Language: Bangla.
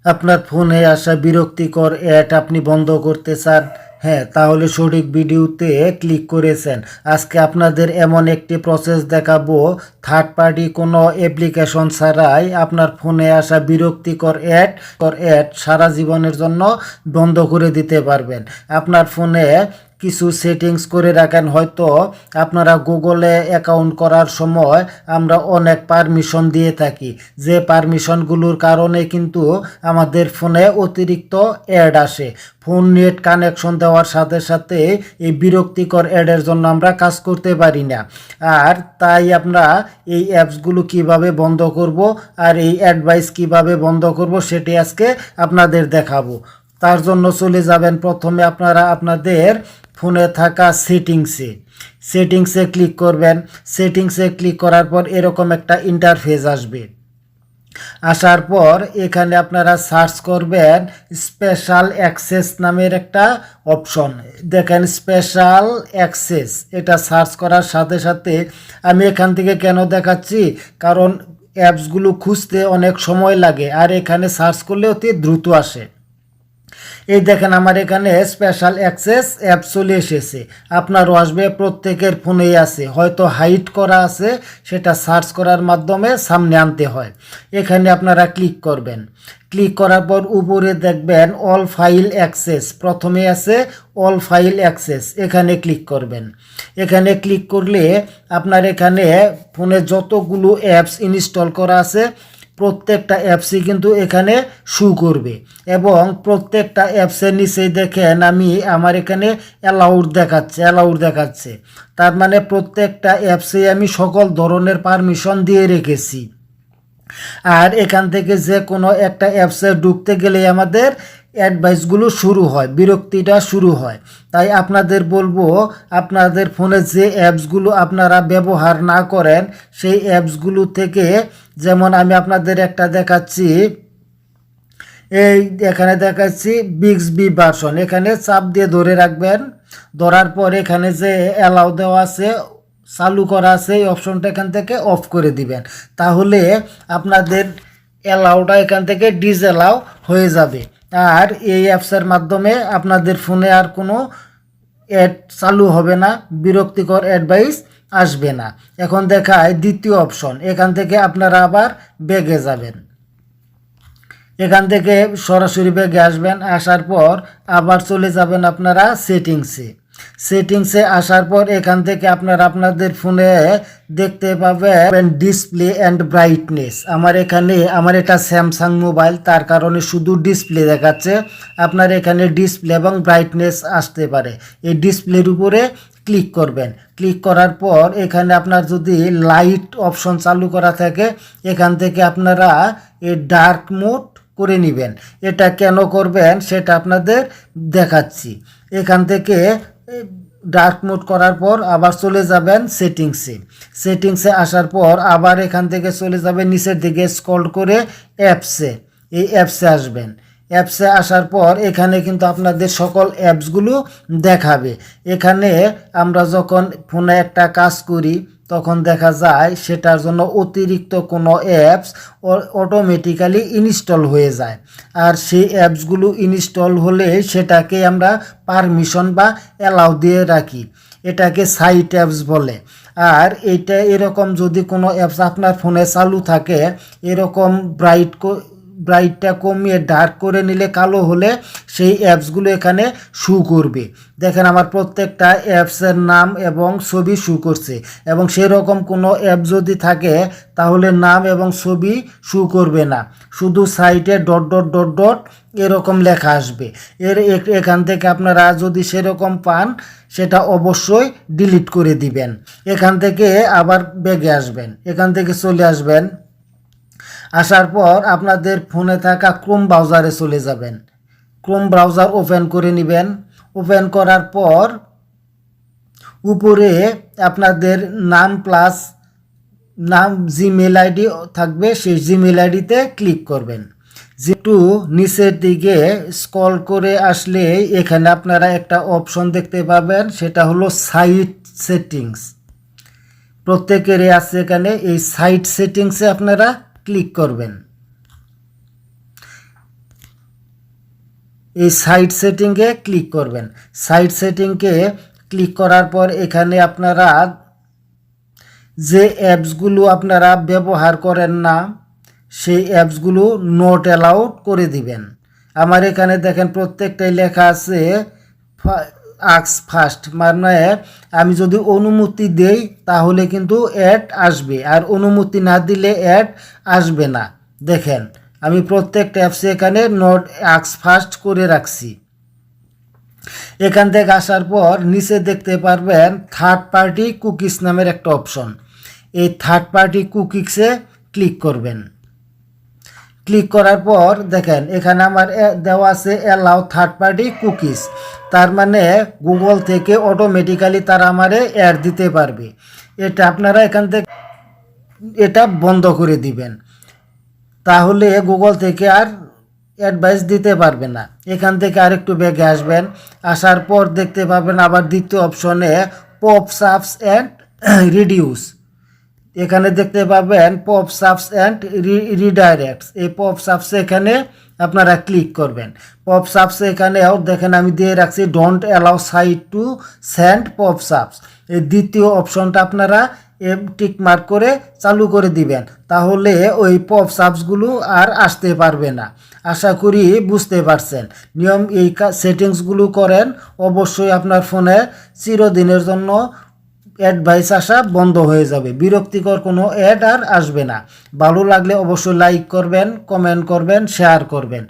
আপনার ফোনে আসা বিরক্তিকর অ্যাড আপনি বন্ধ করতে চান? হ্যাঁ, তাহলে সঠিক ভিডিওতে ক্লিক করেছেন। আজকে আপনাদের এমন একটি প্রসেস দেখাবো, থার্ড পার্টি কোনো অ্যাপ্লিকেশন ছাড়াই আপনার ফোনে আসা বিরক্তিকর অ্যাড সারা জীবনের জন্য বন্ধ করে দিতে পারবেন। আপনার ফোনে কিছু সেটিংস করে রাখেন, হয়তো আপনারা গুগলে অ্যাকাউন্ট করার সময় আমরা অনেক পারমিশন দিয়ে থাকি, যে পারমিশনগুলোর কারণে কিন্তু আমাদের ফোনে অতিরিক্ত অ্যাড আসে। ফোন নেট কানেকশন দেওয়ার সাথে সাথে এই বিরক্তিকর অ্যাডের জন্য আমরা কাজ করতে পারি না। আর তাই আমরা এই অ্যাপসগুলো কিভাবে বন্ধ করব আর এই অ্যাডভাইস কিভাবে বন্ধ করব সেটি আজকে আপনাদের দেখাবো। তার জন্য চলে যাবেন প্রথমে আপনারা আপনাদের ফোনে থাকা সেটিংসে ক্লিক করবেন। সেটিংসে ক্লিক করার পর এরকম একটা ইন্টারফেস আসবে। আসার পর এখানে আপনারা সার্চ করবেন স্পেশাল অ্যাক্সেস নামের একটা অপশন। দেখেন স্পেশাল অ্যাক্সেস, এটা সার্চ করার সাথে সাথে আমি এখান থেকে কেন দেখাচ্ছি, কারণ অ্যাপসগুলো খুঁজতে অনেক সময় লাগে আর এখানে সার্চ করলে অতি দ্রুত আসে। এই দেখেন আমার এখানে স্পেশাল অ্যাক্সেস অ্যাপ চলে এসেছে। আপনারও আসবে, প্রত্যেকের ফোনেই আছে, হয়তো হাইড করা আছে, সেটা সার্চ করার মাধ্যমে সামনে আনতে হয়। এখানে আপনারা ক্লিক করবেন। ক্লিক করার পর উপরে দেখবেন অল ফাইল অ্যাক্সেস, প্রথমে আছে অল ফাইল অ্যাক্সেস, এখানে ক্লিক করবেন। এখানে ক্লিক করলে আপনার এখানে ফোনে যতগুলো অ্যাপস ইনস্টল করা আছে প্রত্যেকটা অ্যাপসই কিন্তু এখানে শো করবে এবং প্রত্যেকটা অ্যাপসের নিচেই দেখেন আমার এখানে অ্যালাউড দেখাচ্ছে। তার মানে প্রত্যেকটা অ্যাপসেই আমি সকল ধরনের পারমিশন দিয়ে রেখেছি। আর এখান থেকে যে কোনো একটা অ্যাপসে ঢুকতে গেলে আমাদের অ্যাডভাইসগুলো শুরু হয়, বিরক্তিটা শুরু হয়। তাই আপনাদের বলবো, আপনাদের ফোনে যে অ্যাপসগুলো আপনারা ব্যবহার না করেন সেই অ্যাপসগুলো থেকে, যেমন আমি আপনাদের একটা দেখাচ্ছি, এই এখানে দেখাচ্ছি বিক্সবি ভার্সন, এখানে চাপ দিয়ে ধরে রাখবেন। ধরার পর এখানে যে অ্যালাউ দেওয়া আছে, চালু করা আছে, এই অপশনটা এখান থেকে অফ করে দিবেন। তাহলে আপনাদের অ্যালাউটা এখান থেকে ডিসঅ্যালাউ হয়ে যাবে। আর এই অ্যাপসের মাধ্যমে আপনাদের ফোনে আর কোনো অ্যাড চালু হবে না, বিরক্তিকর অ্যাডভাইস আসবে না। এখন দেখায় দ্বিতীয় অপশন, এখান থেকে আপনারা আবার ব্যাগে যাবেন। এখান থেকে সরাসরি ব্যাগে আসবেন, আসার পর আবার চলে যাবেন আপনারা সেটিংসে আসার পর এখান থেকে আপনারা আপনাদের ফোনে দেখতে পাবেন ডিসপ্লে অ্যান্ড ব্রাইটনেস। আমার এটা স্যামসাং মোবাইল, তার কারণে শুধু ডিসপ্লে দেখাচ্ছে। আপনার এখানে ডিসপ্লে এবং ব্রাইটনেস আসতে পারে। এই ডিসপ্লের উপরে ক্লিক করবেন। ক্লিক করার পর এখানে আপনার যদি লাইট অপশন চালু করা থাকে, এখান থেকে আপনারা এই ডার্ক মোড করে নেবেন। এটা কেন করবেন সেটা আপনাদের দেখাচ্ছি। এখান থেকে ডার্ক মোড করার পর আবার চলে যাবেন সেটিংসে আসার পর আবার এখান থেকে চলে যাবেন নিচের দিকে স্ক্রল করে অ্যাপসে আসবেন। অ্যাপসে আসার পর এখানে কিন্তু আপনাদের সকল অ্যাপসগুলো দেখাবে। এখানে আমরা যখন ফোনে একটা কাজ করি তখন দেখা যায় সেটার জন্য অতিরিক্ত কোনো অ্যাপস অটোমেটিক্যালি ইনস্টল হয়ে যায়। আর সেই অ্যাপসগুলো ইনস্টল হলে সেটাকে আমরা পারমিশন বা অ্যালাউ দিয়ে রাখি, এটাকে সাইট অ্যাপস বলে। আর এইটা এরকম যদি কোনো অ্যাপস আপনার ফোনে চালু থাকে, এরকম ব্রাইটটা কমিয়ে ডার্ক করে নিলে, কালো হলে সেই অ্যাপসগুলো এখানে শো করবে। দেখেন আমার প্রত্যেকটা অ্যাপসের নাম এবং ছবি শো করছে, এবং সেরকম কোনো অ্যাপ যদি থাকে তাহলে নাম এবং ছবি শো করবে না, শুধু সাইটে ডট ডট ডট ডট এরকম লেখা আসবে। এখান থেকে আপনারা যদি সেরকম পান সেটা অবশ্যই ডিলিট করে দিবেন। এখান থেকে আবার ব্যাগে আসবেন, এখান থেকে চলে আসবেন। আসার পর আপনাদের ফোনে থাকা ক্রোম ব্রাউজারে চলে যাবেন। ক্রোম ব্রাউজার ওপেন করে নেবেন। ওপেন করার পর উপরে আপনাদের নাম জিমেল আইডি থাকবে, সেই জিমেল আইডিতে ক্লিক করবেন। একটু নিচের দিকে স্ক্রল করে আসলে এখানে আপনারা একটা অপশন দেখতে পাবেন, সেটা হলো সাইট সেটিংস। প্রত্যেকেরই আছে এখানে, এই সাইট সেটিংসে আপনারা ক্লিক করবেন। এই সাইট সেটিংয়ে ক্লিক করবেন। সাইট সেটিংকে ক্লিক করার পর এখানে আপনারা যে অ্যাপসগুলো আপনারা ব্যবহার করেন না সেই অ্যাপসগুলো নট অ্যালাউড করে দিবেন। আমার এখানে দেখেন প্রত্যেকটাই লেখা আছে আক্স ফার্স্ট, মানে আমি যদি অনুমতি দেই তাহলে কিন্তু অ্যাড আসবে, আর অনুমতি না দিলে অ্যাড আসবে না। দেখেন আমি প্রত্যেকটা অ্যাপসে এখানে নট আক্স ফার্স্ট করে রাখছি। এখান থেকে আসার পর নিচে দেখতে পারবেন থার্ড পার্টি কুকিজ নামের একটা অপশন। এই থার্ড পার্টি কুকিজে ক্লিক করবেন। ক্লিক করার পর দেখেন এখানে আমার দেওয়া আছে অ্যালাউ থার্ড পার্টি কুকিজ, তার মানে গুগল থেকে অটোমেটিক্যালি তারা আমারে অ্যাড দিতে পারবে। এটা আপনারা এখান থেকে এটা বন্ধ করে দিবেন, তাহলে গুগল থেকে আর অ্যাডভাইস দিতে পারবে না। এখান থেকে আরেকটু ব্যাগে আসবেন, আসার পর দেখতে পাবেন আবার দ্বিতীয় অপশনে পপস আপস অ্যান্ড রিডিউস। এখানে দেখতে পাবেন পপস আপস অ্যান্ড রিডাইরেক্টস। এই পপস আপসে এখানে আপনারা ক্লিক করবেন। পপস আপসে এখানেও দেখেন আমি দিয়ে রাখছি don't allow site to send pops ups. এই দ্বিতীয় অপশনটা আপনারা টিক মার্ক করে চালু করে দিবেন, তাহলে ওই পপস আপসগুলো আর আসতে পারবে না। আশা করি বুঝতে পারছেন। নিয়ম এই সেটিংসগুলো করেন, অবশ্যই আপনার ফোনে চিরদিনের জন্য অ্যাডভাইস আসা বন্ধ হয়ে যাবে, বিরক্তিকর কোনো অ্যাড আর আসবে না। ভালো লাগলে অবশ্যই লাইক করবেন, কমেন্ট করবেন, শেয়ার করবেন।